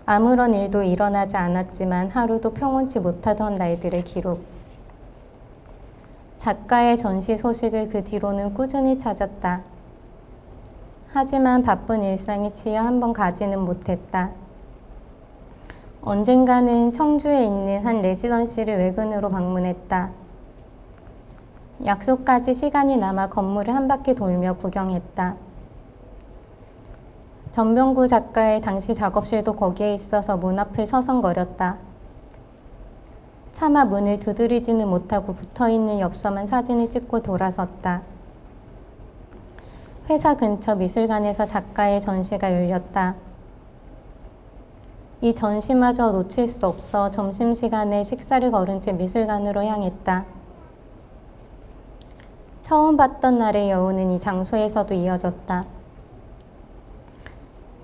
아무런 일도 일어나지 않았지만 하루도 평온치 못하던 날들의 기록. 작가의 전시 소식을 그 뒤로는 꾸준히 찾았다. 하지만 바쁜 일상에 치여 한번 가지는 못했다. 언젠가는 청주에 있는 한 레지던시를 외근으로 방문했다. 약속까지 시간이 남아 건물을 한 바퀴 돌며 구경했다. 전병구 작가의 당시 작업실도 거기에 있어서 문 앞을 서성거렸다. 차마 문을 두드리지는 못하고 붙어있는 엽서만 사진을 찍고 돌아섰다. 회사 근처 미술관에서 작가의 전시가 열렸다. 이 전시마저 놓칠 수 없어 점심시간에 식사를 거른 채 미술관으로 향했다. 처음 봤던 날의 여운은 이 장소에서도 이어졌다.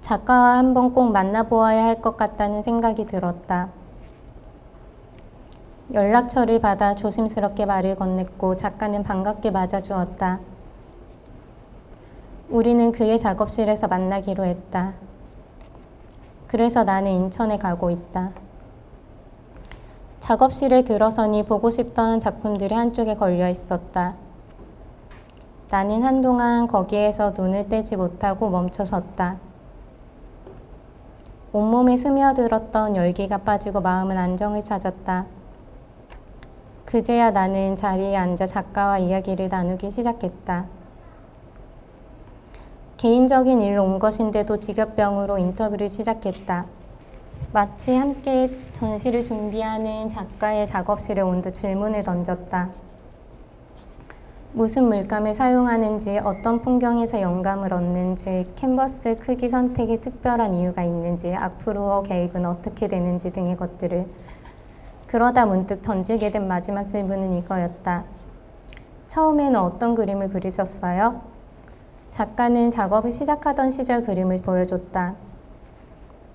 작가와 한번 꼭 만나보아야 할 것 같다는 생각이 들었다. 연락처를 받아 조심스럽게 말을 건넸고 작가는 반갑게 맞아주었다. 우리는 그의 작업실에서 만나기로 했다. 그래서 나는 인천에 가고 있다. 작업실에 들어서니 보고 싶던 작품들이 한쪽에 걸려 있었다. 나는 한동안 거기에서 눈을 떼지 못하고 멈춰섰다. 온몸에 스며들었던 열기가 빠지고 마음은 안정을 찾았다. 그제야 나는 자리에 앉아 작가와 이야기를 나누기 시작했다. 개인적인 일로 온 것인데도 직업병으로 인터뷰를 시작했다. 마치 함께 전시를 준비하는 작가의 작업실에 온 듯 질문을 던졌다. 무슨 물감을 사용하는지, 어떤 풍경에서 영감을 얻는지, 캔버스 크기 선택에 특별한 이유가 있는지, 앞으로 계획은 어떻게 되는지 등의 것들을. 그러다 문득 던지게 된 마지막 질문은 이거였다. 처음에는 어떤 그림을 그리셨어요? 작가는 작업을 시작하던 시절 그림을 보여줬다.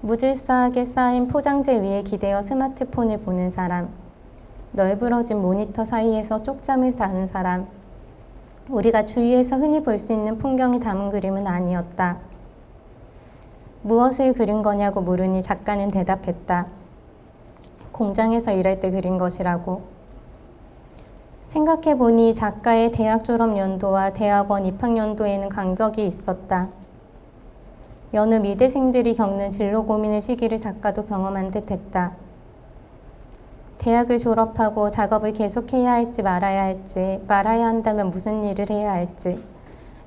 무질서하게 쌓인 포장재 위에 기대어 스마트폰을 보는 사람, 널브러진 모니터 사이에서 쪽잠을 자는 사람, 우리가 주위에서 흔히 볼 수 있는 풍경을 담은 그림은 아니었다. 무엇을 그린 거냐고 물으니 작가는 대답했다. 공장에서 일할 때 그린 것이라고. 생각해보니 작가의 대학 졸업 연도와 대학원 입학 연도에는 간격이 있었다. 여느 미대생들이 겪는 진로 고민의 시기를 작가도 경험한 듯 했다. 대학을 졸업하고 작업을 계속해야 할지 말아야 할지, 말아야 한다면 무슨 일을 해야 할지,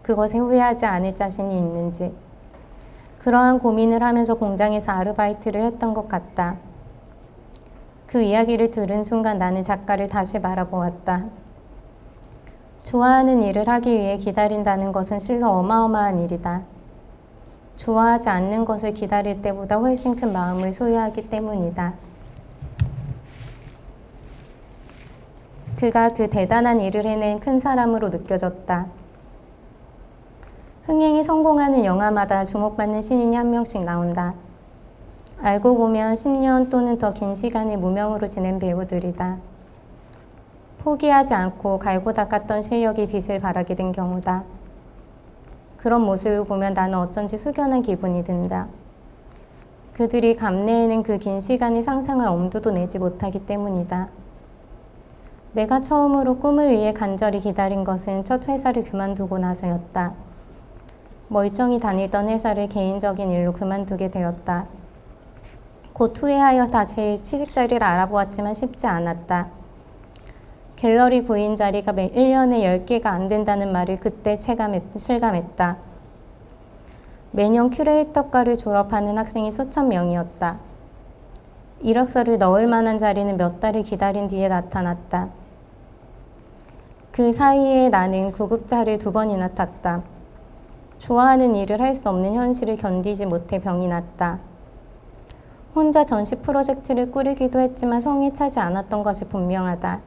그것에 후회하지 않을 자신이 있는지, 그러한 고민을 하면서 공장에서 아르바이트를 했던 것 같다. 그 이야기를 들은 순간 나는 작가를 다시 바라보았다. 좋아하는 일을 하기 위해 기다린다는 것은 실로 어마어마한 일이다. 좋아하지 않는 것을 기다릴 때보다 훨씬 큰 마음을 소유하기 때문이다. 그가 그 대단한 일을 해낸 큰 사람으로 느껴졌다. 흥행이 성공하는 영화마다 주목받는 신인이 한 명씩 나온다. 알고 보면 10년 또는 더 긴 시간을 무명으로 지낸 배우들이다. 포기하지 않고 갈고 닦았던 실력이 빛을 발하게 된 경우다. 그런 모습을 보면 나는 어쩐지 숙연한 기분이 든다. 그들이 감내에는 그 긴 시간을 상상할 엄두도 내지 못하기 때문이다. 내가 처음으로 꿈을 위해 간절히 기다린 것은 첫 회사를 그만두고 나서였다. 멀쩡히 다니던 회사를 개인적인 일로 그만두게 되었다. 곧 후회하여 다시 취직 자리를 알아보았지만 쉽지 않았다. 갤러리 부인 자리가 매 1년에 10개가 안 된다는 말을 그때 실감했다. 매년 큐레이터과를 졸업하는 학생이 수천 명이었다. 이력서를 넣을 만한 자리는 몇 달을 기다린 뒤에 나타났다. 그 사이에 나는 구급차를 2번이나 탔다. 좋아하는 일을 할 수 없는 현실을 견디지 못해 병이 났다. 혼자 전시 프로젝트를 꾸리기도 했지만 성에 차지 않았던 것이 분명하다.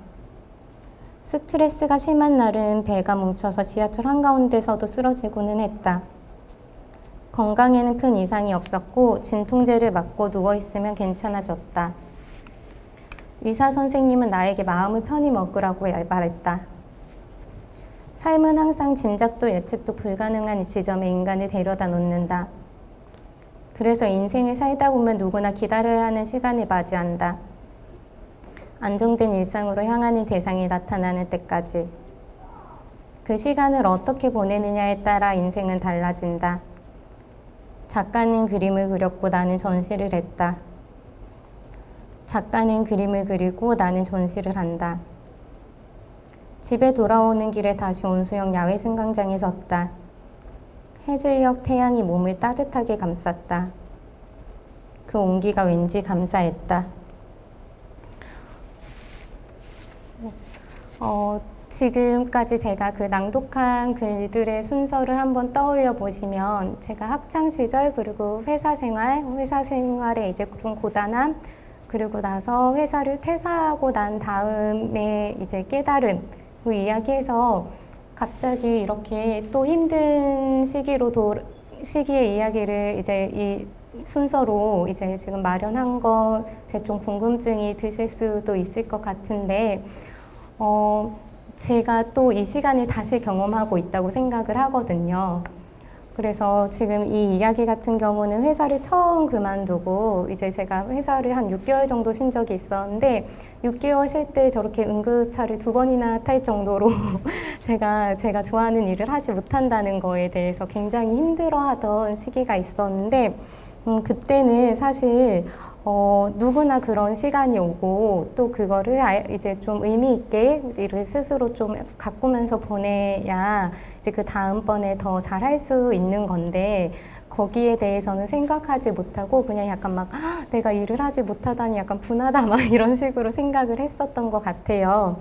스트레스가 심한 날은 배가 뭉쳐서 지하철 한가운데서도 쓰러지고는 했다. 건강에는 큰 이상이 없었고 진통제를 맞고 누워있으면 괜찮아졌다. 의사 선생님은 나에게 마음을 편히 먹으라고 말했다. 삶은 항상 짐작도 예측도 불가능한 지점에 인간을 데려다 놓는다. 그래서 인생을 살다 보면 누구나 기다려야 하는 시간을 맞이한다. 안정된 일상으로 향하는 대상이 나타나는 때까지. 그 시간을 어떻게 보내느냐에 따라 인생은 달라진다. 작가는 그림을 그렸고 나는 전시를 했다. 작가는 그림을 그리고 나는 전시를 한다. 집에 돌아오는 길에 다시 온수역 야외 승강장에 섰다. 해질녘 태양이 몸을 따뜻하게 감쌌다. 그 온기가 왠지 감사했다. 지금까지 제가 그 낭독한 글들의 순서를 한번 떠올려 보시면 제가 학창 시절 그리고 회사 생활에 이제 좀 고단함, 그리고 나서 회사를 퇴사하고 난 다음에 이제 깨달음, 그 이야기해서 갑자기 이렇게 또 힘든 시기의 이야기를 이제 이 순서로 이제 지금 마련한 것에 좀 궁금증이 드실 수도 있을 것 같은데, 제가 또 이 시간을 다시 경험하고 있다고 생각을 하거든요. 그래서 지금 이 이야기 같은 경우는 회사를 처음 그만두고 이제 제가 회사를 한 6개월 정도 쉰 적이 있었는데 6개월 쉴 때 저렇게 응급차를 2번이나 탈 정도로 제가 좋아하는 일을 하지 못한다는 거에 대해서 굉장히 힘들어하던 시기가 있었는데 그때는 사실 누구나 그런 시간이 오고 또 그거를 이제 좀 의미 있게 일을 스스로 좀 가꾸면서 보내야 이제 그 다음번에 더 잘할 수 있는 건데 거기에 대해서는 생각하지 못하고 그냥 약간 막 내가 일을 하지 못하다니 약간 분하다 막 이런 식으로 생각을 했었던 것 같아요.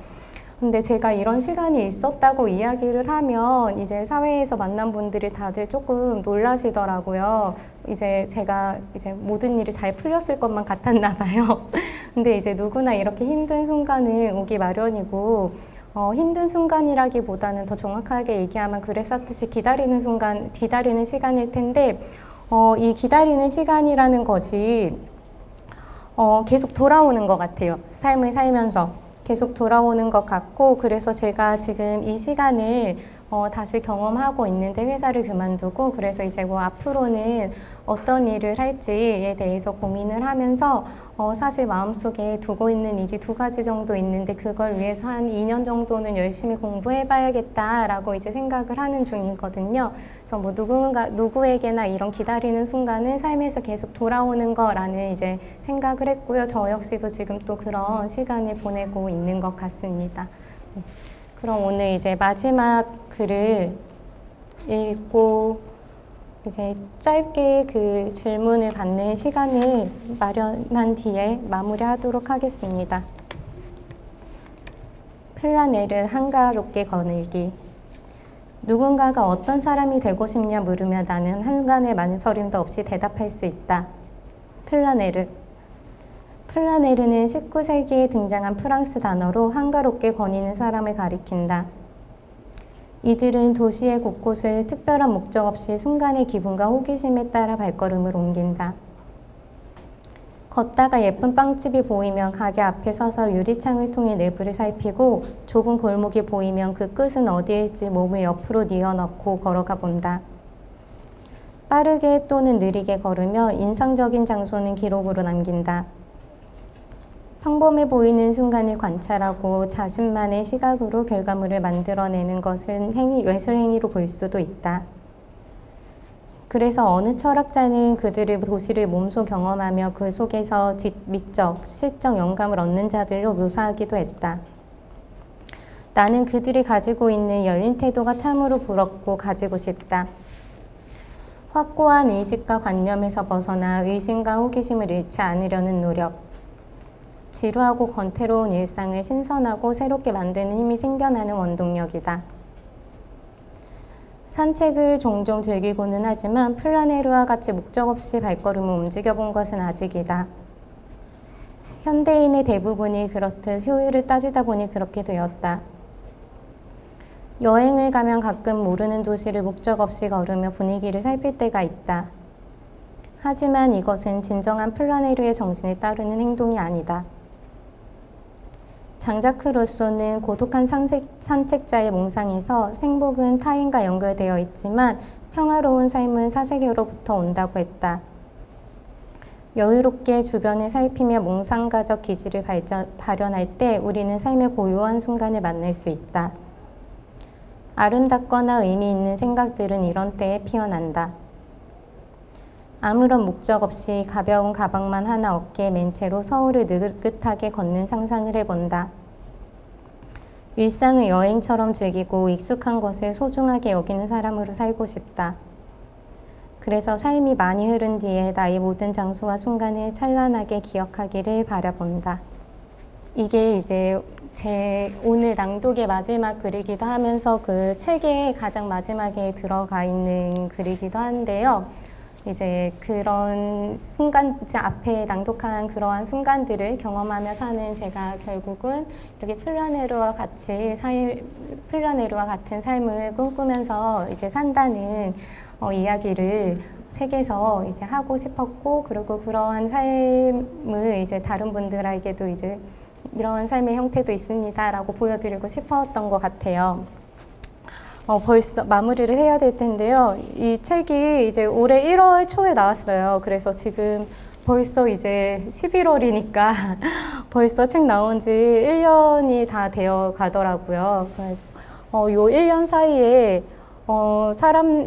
근데 제가 이런 시간이 있었다고 이야기를 하면 이제 사회에서 만난 분들이 다들 조금 놀라시더라고요. 이제 제가 이제 모든 일이 잘 풀렸을 것만 같았나 봐요. 근데 이제 누구나 이렇게 힘든 순간은 오기 마련이고 힘든 순간이라기보다는 더 정확하게 얘기하면 그랬었듯이 기다리는 시간일 텐데, 이 기다리는 시간이라는 것이 계속 돌아오는 것 같아요. 삶을 살면서 계속 돌아오는 것 같고, 그래서 제가 지금 이 시간을 다시 경험하고 있는데, 회사를 그만두고, 그래서 이제 뭐 앞으로는 어떤 일을 할지에 대해서 고민을 하면서 사실 마음속에 두고 있는 일이 두 가지 정도 있는데, 그걸 위해서 한 2년 정도는 열심히 공부해봐야겠다라고 이제 생각을 하는 중이거든요. 그래서 뭐 누구에게나 이런 기다리는 순간은 삶에서 계속 돌아오는 거라는 이제 생각을 했고요. 저 역시도 지금 또 그런 시간을 보내고 있는 것 같습니다. 그럼 오늘 이제 마지막 글을 읽고 이제 짧게 그 질문을 받는 시간을 마련한 뒤에 마무리하도록 하겠습니다. 플라넬은 한가롭게 거닐기. 누군가가 어떤 사람이 되고 싶냐 물으며 나는 한간의 망설임도 없이 대답할 수 있다. 플라네르. 플라네르는 19세기에 등장한 프랑스 단어로 한가롭게 거니는 사람을 가리킨다. 이들은 도시의 곳곳을 특별한 목적 없이 순간의 기분과 호기심에 따라 발걸음을 옮긴다. 걷다가 예쁜 빵집이 보이면 가게 앞에 서서 유리창을 통해 내부를 살피고, 좁은 골목이 보이면 그 끝은 어디일지 몸을 옆으로 뉘어넣고 걸어가 본다. 빠르게 또는 느리게 걸으며 인상적인 장소는 기록으로 남긴다. 평범해 보이는 순간을 관찰하고 자신만의 시각으로 결과물을 만들어내는 것은 예술행위로 볼 수도 있다. 그래서 어느 철학자는 그들을 도시를 몸소 경험하며 그 속에서 미적, 시적 영감을 얻는 자들로 묘사하기도 했다. 나는 그들이 가지고 있는 열린 태도가 참으로 부럽고 가지고 싶다. 확고한 의식과 관념에서 벗어나 의심과 호기심을 잃지 않으려는 노력. 지루하고 권태로운 일상을 신선하고 새롭게 만드는 힘이 생겨나는 원동력이다. 산책을 종종 즐기고는 하지만 플라네르와 같이 목적 없이 발걸음을 움직여 본 것은 아직이다. 현대인의 대부분이 그렇듯 효율을 따지다 보니 그렇게 되었다. 여행을 가면 가끔 모르는 도시를 목적 없이 걸으며 분위기를 살필 때가 있다. 하지만 이것은 진정한 플라네르의 정신을 따르는 행동이 아니다. 장자크 루소는 고독한 산책자의 몽상에서 생복은 타인과 연결되어 있지만 평화로운 삶은 사색으로부터 온다고 했다. 여유롭게 주변을 살피며 몽상가적 기질을 발현할 때 우리는 삶의 고요한 순간을 만날 수 있다. 아름답거나 의미 있는 생각들은 이런 때에 피어난다. 아무런 목적 없이 가벼운 가방만 하나 어깨에 맨 채로 서울을 느긋하게 걷는 상상을 해본다. 일상을 여행처럼 즐기고 익숙한 것을 소중하게 여기는 사람으로 살고 싶다. 그래서 삶이 많이 흐른 뒤에 나의 모든 장소와 순간을 찬란하게 기억하기를 바라본다. 이게 이제 제 오늘 낭독의 마지막 글이기도 하면서 그 책의 가장 마지막에 들어가 있는 글이기도 한데요. 이제 그런 순간, 제 앞에 낭독한 그러한 순간들을 경험하며 사는 제가 결국은 이렇게 플라네르와 같은 삶을 꿈꾸면서 이제 산다는 이야기를 책에서 이제 하고 싶었고, 그리고 그러한 삶을 이제 다른 분들에게도 이제 이런 삶의 형태도 있습니다라고 보여드리고 싶었던 것 같아요. 벌써 마무리를 해야 될 텐데요. 이 책이 이제 올해 1월 초에 나왔어요. 그래서 지금 벌써 이제 11월이니까 벌써 책 나온 지 1년이 다 되어 가더라고요. 그래서 요 1년 사이에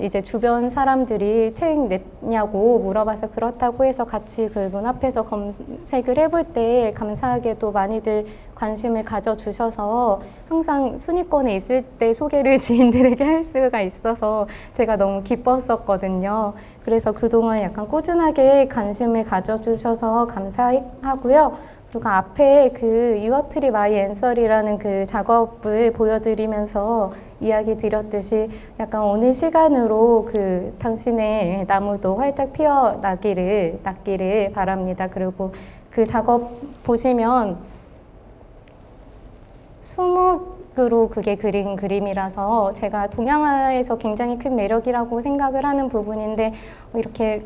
이제 주변 사람들이 책 냈냐고 물어봐서 그렇다고 해서 같이 그분 앞에서 검색을 해볼 때 감사하게도 많이들 관심을 가져주셔서 항상 순위권에 있을 때 소개를 지인들에게 할 수가 있어서 제가 너무 기뻤었거든요. 그래서 그동안 약간 꾸준하게 관심을 가져주셔서 감사하고요. 그리고 앞에 그 You are Tree My Answer이라는 그 작업을 보여드리면서 이야기 드렸듯이 약간 오늘 시간으로 그 당신의 나무도 활짝 피어나기를 바랍니다. 그리고 그 작업 보시면 으로 그게 그린 그림이라서 제가 동양화에서 굉장히 큰 매력이라고 생각을 하는 부분인데 이렇게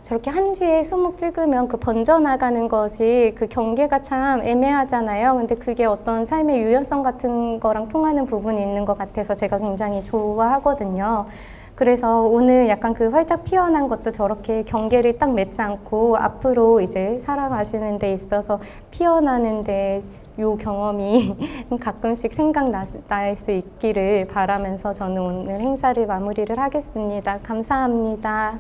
저렇게 한지에 수목 찍으면 그 번져나가는 것이 그 경계가 참 애매하잖아요. 근데 그게 어떤 삶의 유연성 같은 거랑 통하는 부분이 있는 것 같아서 제가 굉장히 좋아하거든요. 그래서 오늘 약간 그 활짝 피어난 것도 저렇게 경계를 딱 맺지 않고 앞으로 이제 살아가시는 데 있어서 피어나는데 요 경험이 가끔씩 생각날 수 있기를 바라면서 저는 오늘 행사를 마무리를 하겠습니다. 감사합니다.